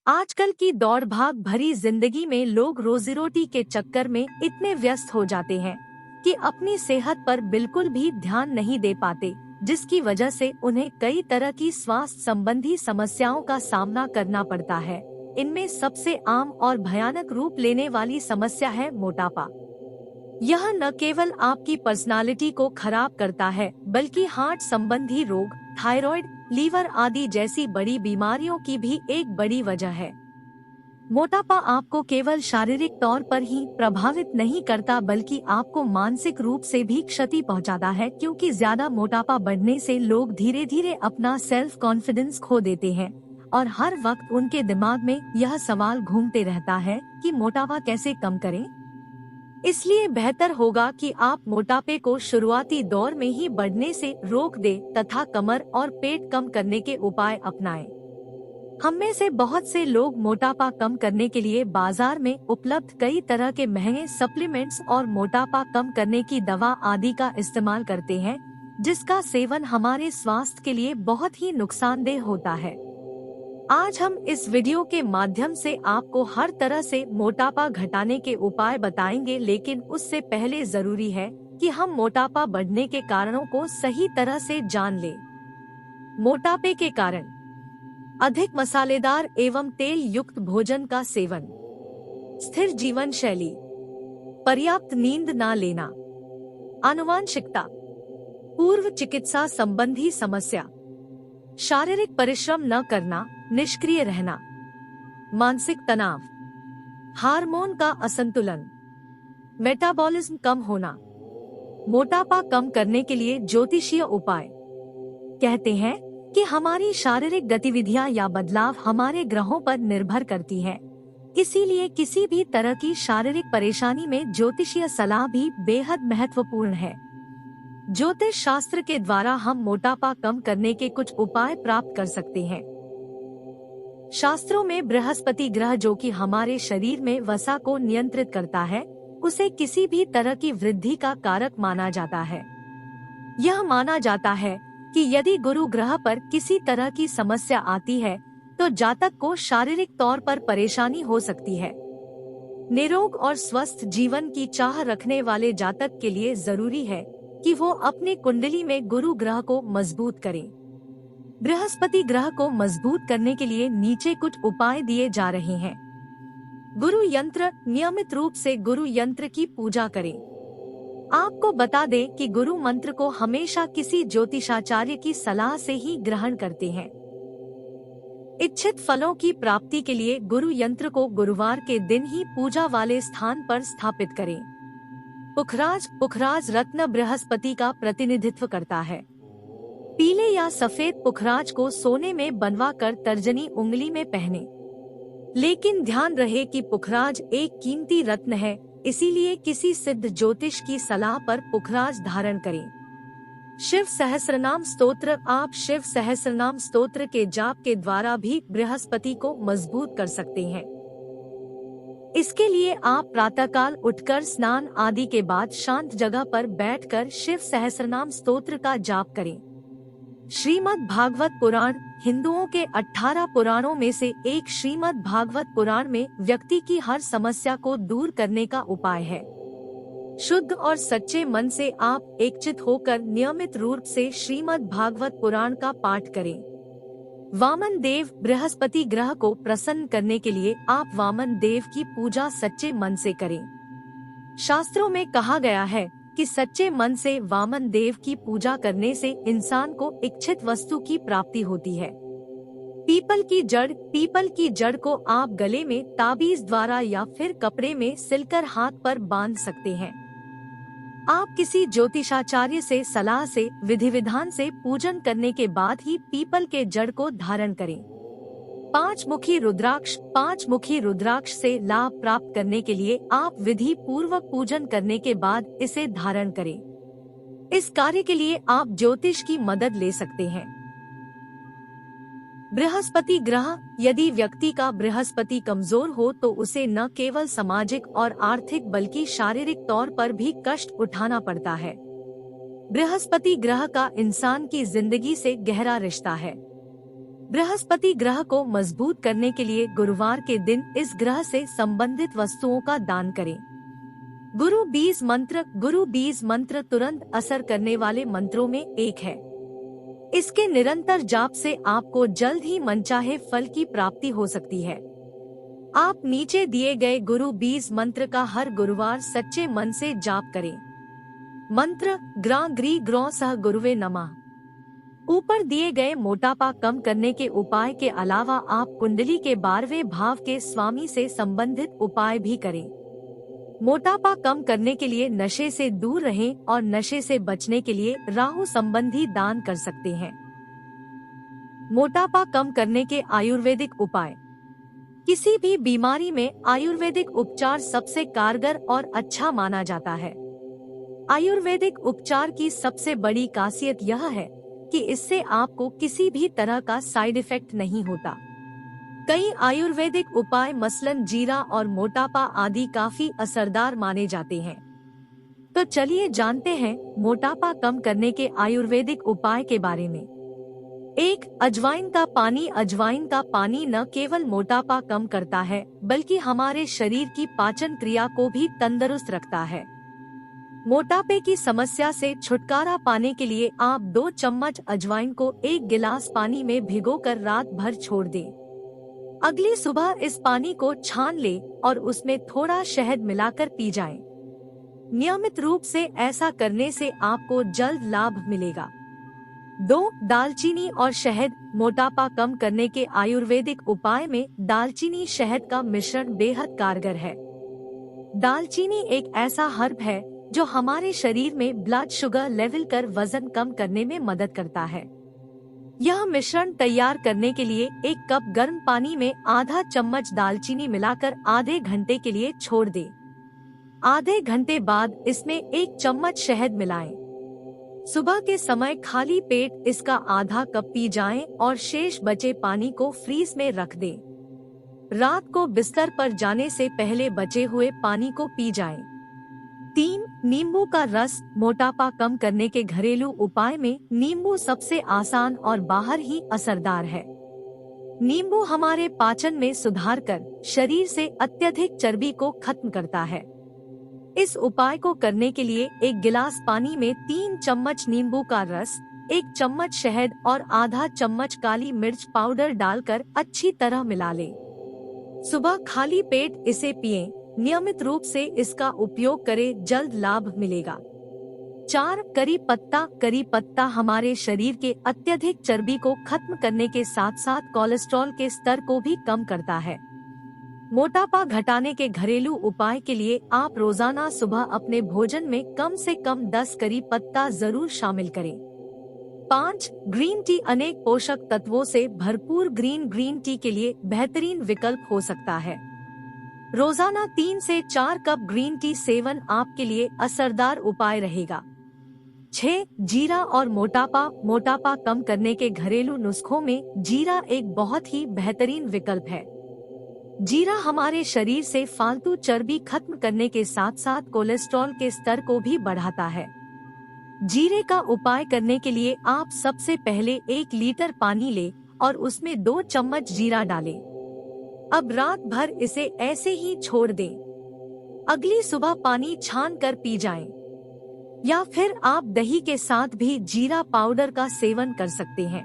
आजकल की दौड़ भाग भरी जिंदगी में लोग रोजी रोटी के चक्कर में इतने व्यस्त हो जाते हैं कि अपनी सेहत पर बिल्कुल भी ध्यान नहीं दे पाते, जिसकी वजह से उन्हें कई तरह की स्वास्थ्य संबंधी समस्याओं का सामना करना पड़ता है। इनमें सबसे आम और भयानक रूप लेने वाली समस्या है मोटापा। यह न केवल आपकी पर्सनालिटी को खराब करता है, बल्कि हार्ट संबंधी रोग, थायराइड, लीवर आदि जैसी बड़ी बीमारियों की भी एक बड़ी वजह है। मोटापा आपको केवल शारीरिक तौर पर ही प्रभावित नहीं करता, बल्कि आपको मानसिक रूप से भी क्षति पहुंचाता है, क्योंकि ज्यादा मोटापा बढ़ने से लोग धीरे धीरे अपना सेल्फ कॉन्फिडेंस खो देते हैं और हर वक्त उनके दिमाग में यह सवाल घूमते रहता है कि मोटापा कैसे कम करें। इसलिए बेहतर होगा कि आप मोटापे को शुरुआती दौर में ही बढ़ने से रोक दें तथा कमर और पेट कम करने के उपाय अपनाएं। हम में से बहुत से लोग मोटापा कम करने के लिए बाजार में उपलब्ध कई तरह के महंगे सप्लीमेंट्स और मोटापा कम करने की दवा आदि का इस्तेमाल करते हैं, जिसका सेवन हमारे स्वास्थ्य के लिए बहुत ही नुकसानदेह होता है। आज हम इस वीडियो के माध्यम से आपको हर तरह से मोटापा घटाने के उपाय बताएंगे, लेकिन उससे पहले जरूरी है कि हम मोटापा बढ़ने के कारणों को सही तरह से जान लें। मोटापे के कारण: अधिक मसालेदार एवं तेल युक्त भोजन का सेवन, स्थिर जीवन शैली, पर्याप्त नींद न लेना, आनुवांशिकता, पूर्व चिकित्सा संबंधी समस्या, शारीरिक परिश्रम न करना, निष्क्रिय रहना, मानसिक तनाव, हार्मोन का असंतुलन, मेटाबॉलिज्म कम होना। मोटापा कम करने के लिए ज्योतिषीय उपाय: कहते हैं कि हमारी शारीरिक गतिविधियां या बदलाव हमारे ग्रहों पर निर्भर करती है, इसीलिए किसी भी तरह की शारीरिक परेशानी में ज्योतिषीय सलाह भी बेहद महत्वपूर्ण है। ज्योतिष शास्त्र के द्वारा हम मोटापा कम करने के कुछ उपाय प्राप्त कर सकते हैं। शास्त्रों में बृहस्पति ग्रह, जो कि हमारे शरीर में वसा को नियंत्रित करता है, उसे किसी भी तरह की वृद्धि का कारक माना जाता है। यह माना जाता है कि यदि गुरु ग्रह पर किसी तरह की समस्या आती है तो जातक को शारीरिक तौर पर परेशानी हो सकती है। निरोग और स्वस्थ जीवन की चाह रखने वाले जातक के लिए जरूरी है कि वो अपनी कुंडली में गुरु ग्रह को मजबूत करें। बृहस्पति ग्रह को मजबूत करने के लिए नीचे कुछ उपाय दिए जा रहे हैं। गुरु यंत्र: नियमित रूप से गुरु यंत्र की पूजा करें। आपको बता दें कि गुरु मंत्र को हमेशा किसी ज्योतिषाचार्य की सलाह से ही ग्रहण करते हैं। इच्छित फलों की प्राप्ति के लिए गुरु यंत्र को गुरुवार के दिन ही पूजा वाले स्थान पर स्थापित करें। पुखराज: पुखराज रत्न बृहस्पति का प्रतिनिधित्व करता है। पीले या सफेद पुखराज को सोने में बनवा कर तर्जनी उंगली में पहने। लेकिन ध्यान रहे कि पुखराज एक कीमती रत्न है, इसीलिए किसी सिद्ध ज्योतिष की सलाह पर पुखराज धारण करें। शिव सहस्रनाम स्तोत्र: आप शिव सहस्रनाम स्तोत्र के जाप के द्वारा भी बृहस्पति को मजबूत कर सकते हैं। इसके लिए आप प्रातःकाल उठकर स्नान आदि के बाद शांत जगह पर बैठकर शिव सहस्रनाम स्तोत्र का जाप करें। श्रीमद् भागवत पुराण: हिंदुओं के 18 पुराणों में से एक श्रीमद् भागवत पुराण में व्यक्ति की हर समस्या को दूर करने का उपाय है। शुद्ध और सच्चे मन से आप एकचित होकर नियमित रूप से श्रीमद् भागवत पुराण का पाठ करें। वामन देव: बृहस्पति ग्रह को प्रसन्न करने के लिए आप वामन देव की पूजा सच्चे मन से करें। शास्त्रों में कहा गया है कि सच्चे मन से वामन देव की पूजा करने से इंसान को इच्छित वस्तु की प्राप्ति होती है। पीपल की जड़: पीपल की जड़ को आप गले में ताबीज द्वारा या फिर कपड़े में सिलकर हाथ पर बांध सकते हैं। आप किसी ज्योतिषाचार्य से सलाह से विधि विधान से पूजन करने के बाद ही पीपल के जड़ को धारण करें। पांचमुखी रुद्राक्ष: पांचमुखी रुद्राक्ष से लाभ प्राप्त करने के लिए आप विधि पूर्वक पूजन करने के बाद इसे धारण करें। इस कार्य के लिए आप ज्योतिष की मदद ले सकते हैं। बृहस्पति ग्रह: यदि व्यक्ति का बृहस्पति कमजोर हो तो उसे न केवल सामाजिक और आर्थिक बल्कि शारीरिक तौर पर भी कष्ट उठाना पड़ता है। बृहस्पति ग्रह का इंसान की जिंदगी से गहरा रिश्ता है। बृहस्पति ग्रह को मजबूत करने के लिए गुरुवार के दिन इस ग्रह से संबंधित वस्तुओं का दान करें। गुरु बीज मंत्र तुरंत असर करने वाले मंत्रों में एक है। इसके निरंतर जाप से आपको जल्द ही मनचाहे फल की प्राप्ति हो सकती है। आप नीचे दिए गए गुरु बीज मंत्र का हर गुरुवार सच्चे मन से जाप करें। मंत्र ग्रा ग्री ग्रौ सह गुरुवे नमः। ऊपर दिए गए मोटापा कम करने के उपाय के अलावा आप कुंडली के 12वें भाव के स्वामी से संबंधित उपाय भी करें। मोटापा कम करने के लिए नशे से दूर रहें और नशे से बचने के लिए राहु संबंधी दान कर सकते हैं। मोटापा कम करने के आयुर्वेदिक उपाय। किसी भी बीमारी में आयुर्वेदिक उपचार सबसे कारगर और अच्छा माना जाता है। आयुर्वेदिक उपचार की सबसे बड़ी खासियत यह है कि इससे आपको किसी भी तरह का साइड इफेक्ट नहीं होता। कई आयुर्वेदिक उपाय मसलन जीरा और मोटापा आदि काफी असरदार माने जाते हैं। तो चलिए जानते हैं मोटापा कम करने के आयुर्वेदिक उपाय के बारे में। 1. अजवाइन का पानी। अजवाइन का पानी न केवल मोटापा कम करता है बल्कि हमारे शरीर की पाचन क्रिया को भी तंदुरुस्त रखता है। मोटापे की समस्या से छुटकारा पाने के लिए आप 2 चम्मच अजवाइन को 1 गिलास पानी में भिगोकर रात भर छोड़ दें। अगली सुबह इस पानी को छान लें और उसमें थोड़ा शहद मिलाकर पी जाएं। नियमित रूप से ऐसा करने से आपको जल्द लाभ मिलेगा। 2. दालचीनी और शहद। मोटापा कम करने के आयुर्वेदिक उपाय में दालचीनी शहद का मिश्रण बेहद कारगर है। दालचीनी एक ऐसा हर्ब है जो हमारे शरीर में ब्लड शुगर लेवल कर वजन कम करने में मदद करता है। यह मिश्रण तैयार करने के लिए 1 कप गर्म पानी में आधा चम्मच दालचीनी मिलाकर आधे घंटे के लिए छोड़ दें। आधे घंटे बाद इसमें 1 चम्मच शहद मिलाएं। सुबह के समय खाली पेट इसका आधा कप पी जाएं और शेष बचे पानी को फ्रीज में रख दें। रात को बिस्तर पर जाने से पहले बचे हुए पानी को पी जाएं। 3. नींबू का रस। मोटापा कम करने के घरेलू उपाय में नींबू सबसे आसान और बाहर ही असरदार है। नींबू हमारे पाचन में सुधार कर शरीर से अत्यधिक चर्बी को खत्म करता है। इस उपाय को करने के लिए 1 गिलास पानी में 3 चम्मच नींबू का रस, 1 चम्मच शहद और आधा चम्मच काली मिर्च पाउडर डालकर अच्छी तरह मिला लें। सुबह खाली पेट इसे पिएं। नियमित रूप से इसका उपयोग करें, जल्द लाभ मिलेगा। 4. करी पत्ता। करी पत्ता हमारे शरीर के अत्यधिक चर्बी को खत्म करने के साथ साथ कोलेस्ट्रॉल के स्तर को भी कम करता है। मोटापा घटाने के घरेलू उपाय के लिए आप रोजाना सुबह अपने भोजन में कम से कम 10 करी पत्ता जरूर शामिल करें। 5. Green tea. अनेक पोषक तत्वों से भरपूर ग्रीन टी के लिए बेहतरीन विकल्प हो सकता है। रोजाना 3 से 4 कप ग्रीन टी सेवन आपके लिए असरदार उपाय रहेगा। 6. जीरा और मोटापा कम करने के घरेलू नुस्खों में जीरा एक बहुत ही बेहतरीन विकल्प है। जीरा हमारे शरीर से फालतू चर्बी खत्म करने के साथ साथ कोलेस्ट्रॉल के स्तर को भी बढ़ाता है। जीरे का उपाय करने के लिए आप सबसे पहले 1 लीटर पानी लें और उसमें 2 चम्मच जीरा डालें। अब रात भर इसे ऐसे ही छोड़ दें। अगली सुबह पानी छान कर पी जाएं। या फिर आप दही के साथ भी जीरा पाउडर का सेवन कर सकते हैं।